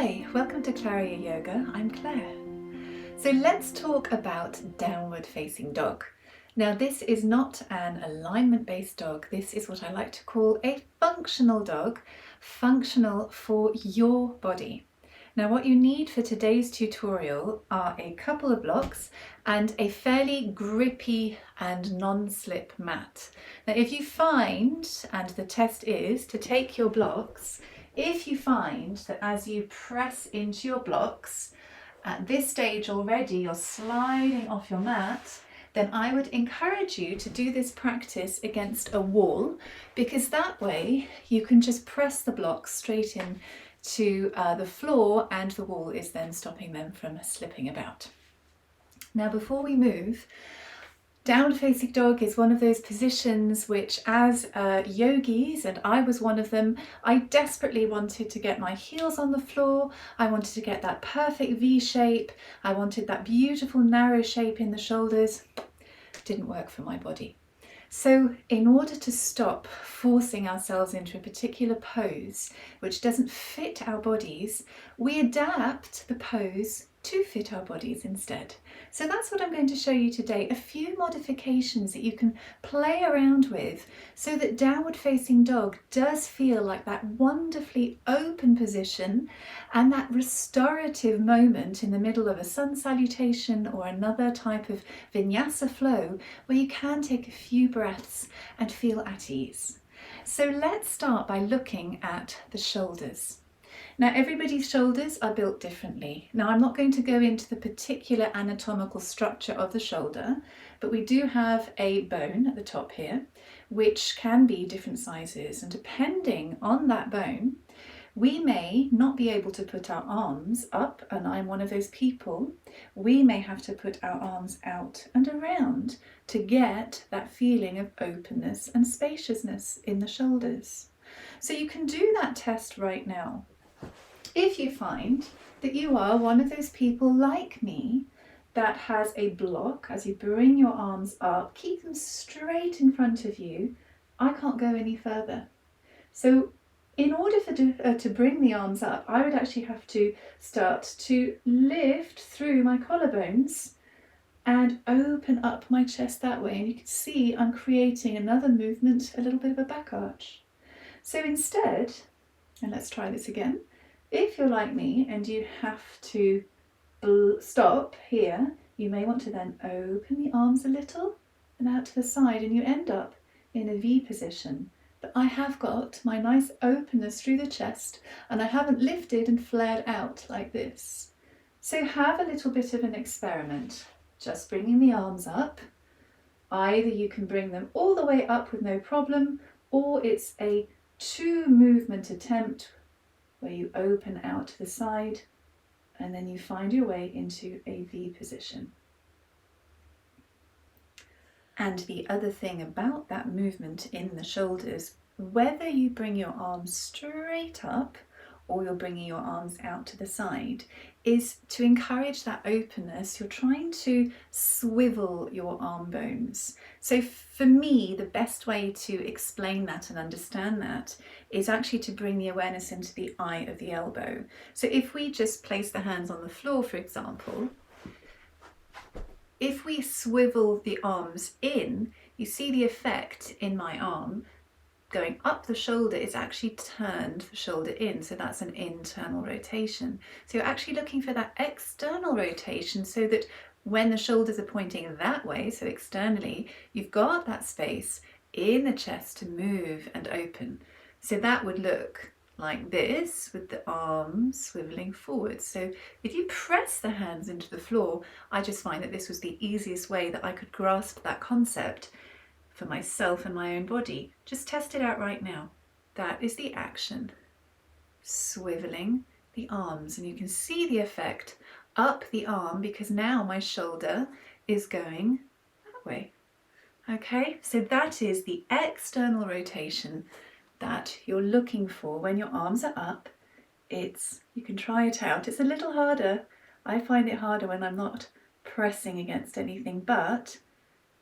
Hi, welcome to Claria Yoga. I'm Claire. So let's talk about downward facing dog. Now this is not an alignment based dog. This is what I like to call a functional dog, functional for your body. Now what you need for today's tutorial are a couple of blocks and a fairly grippy and non-slip mat. Now if you find, and the test is to take your blocks, if you find that as you press into your blocks, at this stage already you're sliding off your mat, then I would encourage you to do this practice against a wall, because that way you can just press the blocks straight in to the floor and the wall is then stopping them from slipping about. Now before we move, downward facing dog is one of those positions which as yogis, and I was one of them, I desperately wanted to get my heels on the floor. I wanted to get that perfect V shape. I wanted that beautiful narrow shape in the shoulders. Didn't work for my body. So in order to stop forcing ourselves into a particular pose which doesn't fit our bodies, we adapt the pose to fit our bodies instead. So that's what I'm going to show you today, a few modifications that you can play around with so that downward facing dog does feel like that wonderfully open position and that restorative moment in the middle of a sun salutation or another type of vinyasa flow where you can take a few breaths and feel at ease. So let's start by looking at the shoulders. Now everybody's shoulders are built differently. Now I'm not going to go into the particular anatomical structure of the shoulder, but we do have a bone at the top here, which can be different sizes, and depending on that bone, we may not be able to put our arms up, and I'm one of those people. We may have to put our arms out and around to get that feeling of openness and spaciousness in the shoulders. So you can do that test right now. If you find that you are one of those people like me that has a block, as you bring your arms up, keep them straight in front of you, I can't go any further. So in order to bring the arms up, I would actually have to start to lift through my collarbones and open up my chest that way. And you can see I'm creating another movement, a little bit of a back arch. So instead, and let's try this again, if you're like me and you have to stop here, you may want to then open the arms a little and out to the side, and you end up in a V position. But I have got my nice openness through the chest and I haven't lifted and flared out like this. So have a little bit of an experiment, just bringing the arms up. Either you can bring them all the way up with no problem, or it's a 2 movement attempt where you open out to the side and then you find your way into a V position. And the other thing about that movement in the shoulders, whether you bring your arms straight up or you're bringing your arms out to the side, is to encourage that openness. You're trying to swivel your arm bones. So for me, the best way to explain that and understand that is actually to bring the awareness into the eye of the elbow. So if we just place the hands on the floor, for example, if we swivel the arms in, you see the effect in my arm going up the shoulder is actually turned the shoulder in, so that's an internal rotation. So you're actually looking for that external rotation so that when the shoulders are pointing that way, so externally, you've got that space in the chest to move and open. So that would look like this with the arms swiveling forward. So if you press the hands into the floor, I just find that this was the easiest way that I could grasp that concept for myself and my own body. Just test it out right now. That is the action. Swiveling the arms, and you can see the effect up the arm because now my shoulder is going that way. Okay, so that is the external rotation that you're looking for when your arms are up. You can try it out. It's a little harder. I find it harder when I'm not pressing against anything, but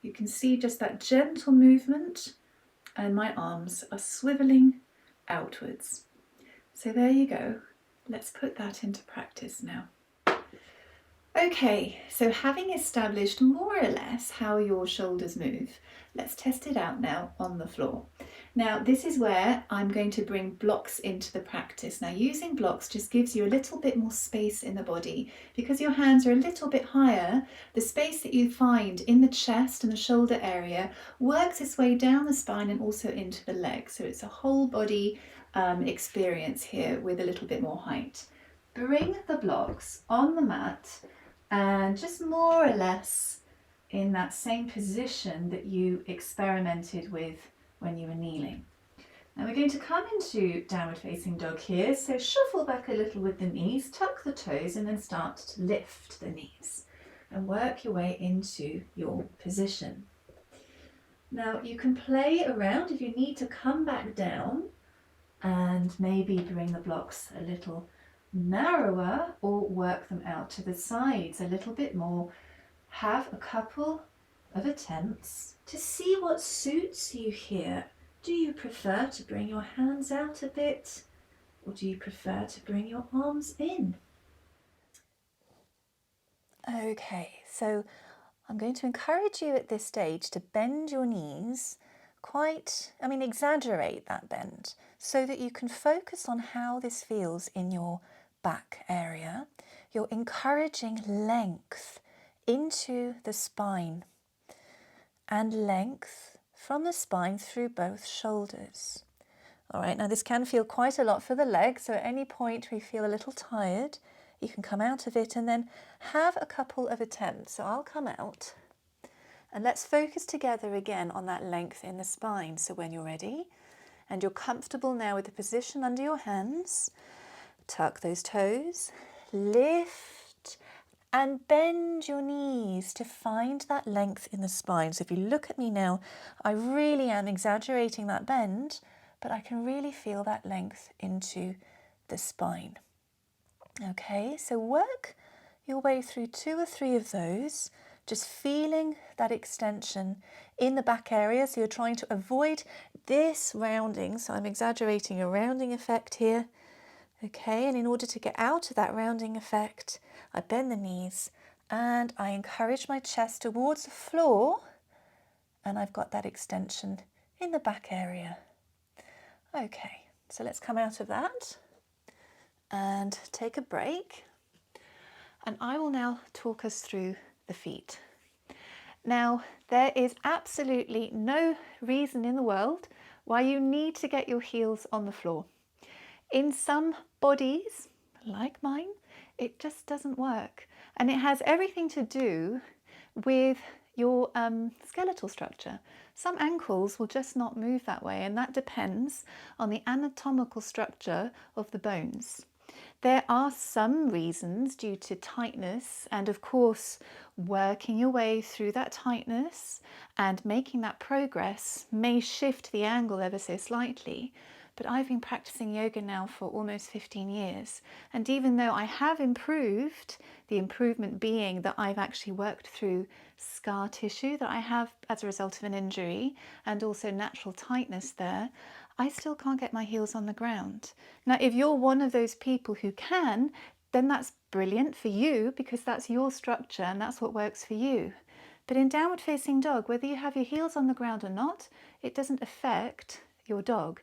you can see just that gentle movement and my arms are swiveling outwards. So there you go. let's put that into practice now. Okay, so having established more or less how your shoulders move, let's test it out now on the floor. Now, this is where I'm going to bring blocks into the practice. Now, using blocks just gives you a little bit more space in the body. Because your hands are a little bit higher, the space that you find in the chest and the shoulder area works its way down the spine and also into the legs. So it's a whole body experience here with a little bit more height. Bring the blocks on the mat and just more or less in that same position that you experimented with when you were kneeling. Now we're going to come into downward facing dog here, so shuffle back a little with the knees, tuck the toes and then start to lift the knees and work your way into your position. Now you can play around if you need to come back down and maybe bring the blocks a little narrower or work them out to the sides a little bit more. Have a couple of attempts to see what suits you here. Do you prefer to bring your hands out a bit, or do you prefer to bring your arms in? Okay, so I'm going to encourage you at this stage to bend your knees exaggerate that bend so that you can focus on how this feels in your back area. You're encouraging length into the spine and length from the spine through both shoulders. All right, now this can feel quite a lot for the legs, so at any point we feel a little tired, you can come out of it and then have a couple of attempts. So I'll come out and let's focus together again on that length in the spine. So when you're ready and you're comfortable now with the position under your hands, tuck those toes, lift and bend your knees to find that length in the spine. So if you look at me now, I really am exaggerating that bend, but I can really feel that length into the spine. Okay, so work your way through 2 or 3 of those, just feeling that extension in the back area. So you're trying to avoid this rounding. So I'm exaggerating a rounding effect here. Okay, and in order to get out of that rounding effect, I bend the knees and I encourage my chest towards the floor, and I've got that extension in the back area. Okay, so let's come out of that and take a break. And I will now talk us through the feet. Now, there is absolutely no reason in the world why you need to get your heels on the floor. In some bodies, like mine, it just doesn't work. And it has everything to do with your skeletal structure. Some ankles will just not move that way, and that depends on the anatomical structure of the bones. There are some reasons due to tightness, and of course working your way through that tightness and making that progress may shift the angle ever so slightly. But I've been practicing yoga now for almost 15 years, and even though I have improved, the improvement being that I've actually worked through scar tissue that I have as a result of an injury and also natural tightness there, I still can't get my heels on the ground. Now, if you're one of those people who can, then that's brilliant for you because that's your structure and that's what works for you. But in downward facing dog, whether you have your heels on the ground or not, it doesn't affect your dog.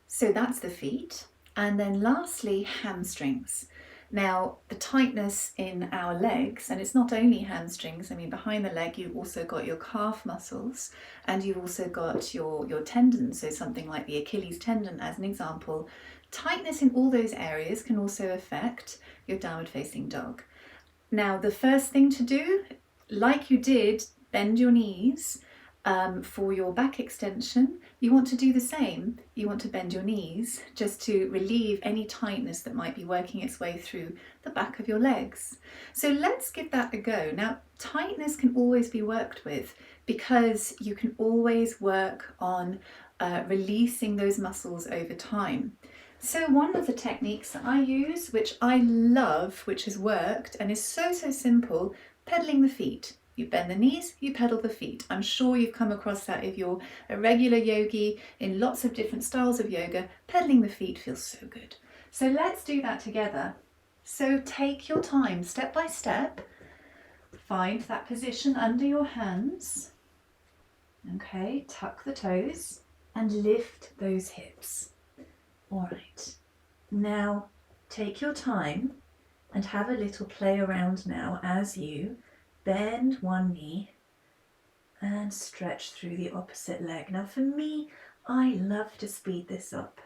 So that's the feet. And then lastly, hamstrings. Now, the tightness in our legs, and it's not only hamstrings, I mean, behind the leg, you've also got your calf muscles and you've also got your tendons. So something like the Achilles tendon, as an example. Tightness in all those areas can also affect your downward facing dog. Now, the first thing to do, like you did, bend your knees. For your back extension, you want to do the same. You want to bend your knees just to relieve any tightness that might be working its way through the back of your legs. So let's give that a go. Now, tightness can always be worked with because you can always work on releasing those muscles over time. So one of the techniques that I use, which I love, which has worked and is so simple, pedaling the feet. You bend the knees, you pedal the feet. I'm sure you've come across that if you're a regular yogi in lots of different styles of yoga. Pedaling the feet feels so good. So let's do that together. So take your time, step by step. Find that position under your hands. Okay, tuck the toes and lift those hips. All right. Now take your time and have a little play around now as you bend one knee and stretch through the opposite leg. Now for me, I love to speed this up.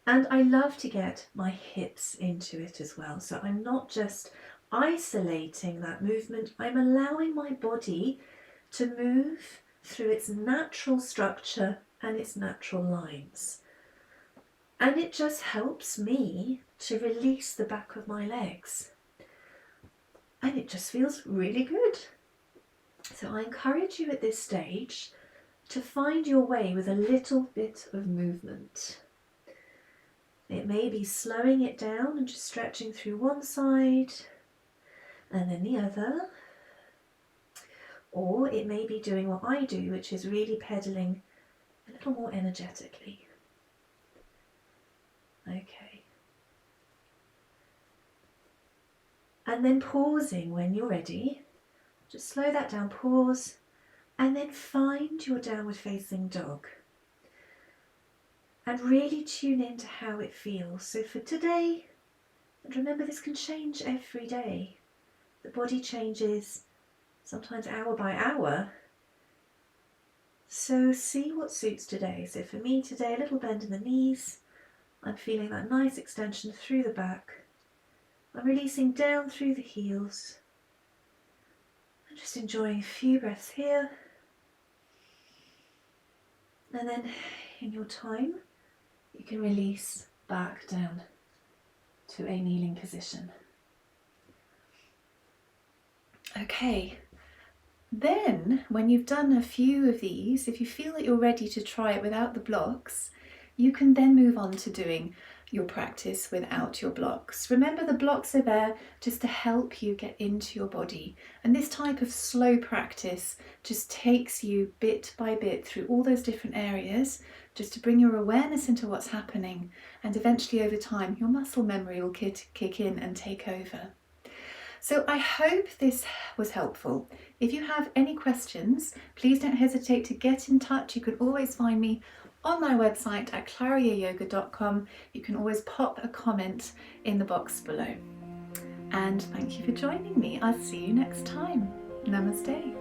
And I love to get my hips into it as well. So I'm not just isolating that movement, I'm allowing my body to move through its natural structure and its natural lines. And it just helps me to release the back of my legs. And it just feels really good. So I encourage you at this stage to find your way with a little bit of movement. It may be slowing it down and just stretching through one side and then the other. Or it may be doing what I do, which is really pedaling a little more energetically. Okay. And then pausing when you're ready. Just slow that down, pause, and then find your downward facing dog. And really tune into how it feels. So for today, and remember this can change every day. The body changes sometimes hour by hour. So see what suits today. So for me today, a little bend in the knees. I'm feeling that nice extension through the back. I'm releasing down through the heels. I'm just enjoying a few breaths here. And then in your time, you can release back down to a kneeling position. Okay, then when you've done a few of these, if you feel that you're ready to try it without the blocks, you can then move on to doing your practice without your blocks. Remember, the blocks are there just to help you get into your body. And this type of slow practice just takes you bit by bit through all those different areas, just to bring your awareness into what's happening. And eventually over time, your muscle memory will kick in and take over. So I hope this was helpful. If you have any questions, please don't hesitate to get in touch. You can always find me on my website at clariayoga.com. You can always pop a comment in the box below. And thank you for joining me. I'll see you next time. Namaste.